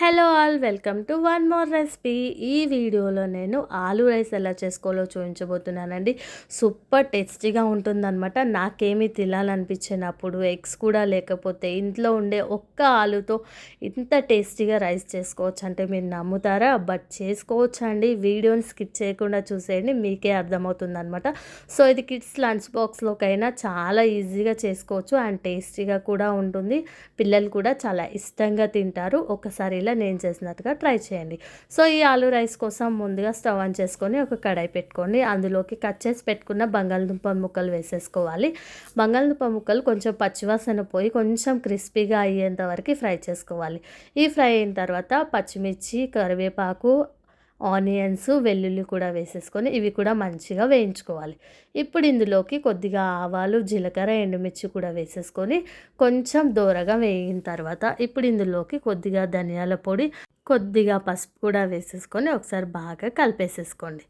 Hello all welcome to one more recipe. ఈ వీడియోలో నేను ఆలూ రైస్ ఎలా చేసుకోవాలో చూపించబోతున్నానండి. సూపర్ టేస్టీగా ఉంటుందన్నమాట. నాకేమీ తినాలనిపించినప్పుడు ఎగ్స్ కూడా లేకపోతే ఇంట్లో ఉండే ఒక్క ఆలుతో ఇంత టేస్టీగా రైస్ చేసుకోవచ్చు అంటే మీరు నమ్ముతారా? బట్ చేసుకోవచ్చు అండి. వీడియోని స్కిప్ చేయకుండా చూసేయండి, మీకే అర్థమవుతుందన్నమాట. సో ఇది కిడ్స్ లంచ్ బాక్స్లోకైనా చాలా ఈజీగా చేసుకోవచ్చు అండ్ టేస్టీగా కూడా ఉంటుంది. పిల్లలు కూడా చాలా ఇష్టంగా తింటారు. ఒకసారి ఇలా నేను చేసినట్టుగా ట్రై చేయండి. సో ఈ ఆలూ రైస్ కోసం ముందుగా స్టవ్ ఆన్ చేసుకొని ఒక కడాయి పెట్టుకోండి. అందులోకి కట్ చేసి పెట్టుకున్న బంగాళదుంప ముక్కలు వేసేసుకోవాలి. బంగాళదుంప ముక్కలు కొంచెం పచ్చివాసన పోయి కొంచెం క్రిస్పీగా అయ్యేంత వరకు ఫ్రై చేసుకోవాలి. ఈ ఫ్రై అయిన తర్వాత పచ్చిమిర్చి, కరివేపాకు, ఆనియన్స్, వెల్లుల్లి కూడా వేసేసుకొని ఇవి కూడా మంచిగా వేయించుకోవాలి. ఇప్పుడు ఇందులోకి కొద్దిగా ఆవాలు, జీలకర్ర, ఎండుమిర్చి కూడా వేసేసుకొని కొంచెం దోరగా వేగిన తర్వాత ఇప్పుడు ఇందులోకి కొద్దిగా ధనియాల పొడి, కొద్దిగా పసుపు కూడా వేసేసుకొని ఒకసారి బాగా కలిపేసేసుకోండి.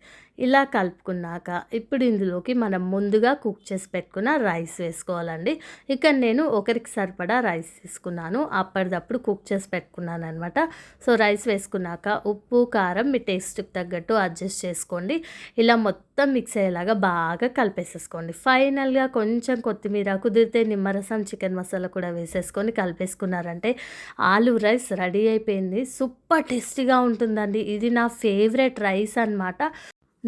ఇలా కలుపుకున్నాక ఇప్పుడు ఇందులోకి మనం ముందుగా కుక్ చేసి పెట్టుకున్న రైస్ వేసుకోవాలండి. ఇక్కడ నేను ఒకరికి సరిపడా రైస్ తీసుకున్నాను, అప్పటిదప్పుడు కుక్ చేసి పెట్టుకున్నాను అనమాట. సో రైస్ వేసుకున్నాక ఉప్పు, కారం మీ టేస్ట్కి తగ్గట్టు అడ్జస్ట్ చేసుకోండి. ఇలా మొత్తం మిక్స్ అయ్యేలాగా బాగా కలిపేసేసుకోండి. ఫైనల్గా కొంచెం కొత్తిమీర, కుదిరితే నిమ్మరసం, చికెన్ మసాలా కూడా వేసేసుకొని కలిపేసుకున్నారంటే ఆలూ రైస్ రెడీ అయిపోయింది. సూపర్ టేస్టీగా ఉంటుందండి. ఇది నా ఫేవరెట్ రైస్ అనమాట.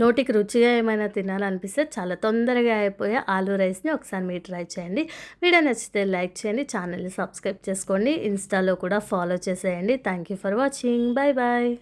నోటికి రుచిగా ఏమైనా తినాలనిపిస్తే చాలా తొందరగా అయిపోయే ఆలూ రైస్ని ఒకసారి మీరు ట్రై చేయండి. వీడియో నచ్చితే లైక్ చేయండి, ఛానల్ని సబ్స్క్రైబ్ చేసుకోండి, ఇన్స్టాలో కూడా ఫాలో చేసేయండి. Thank you for watching. Bye bye.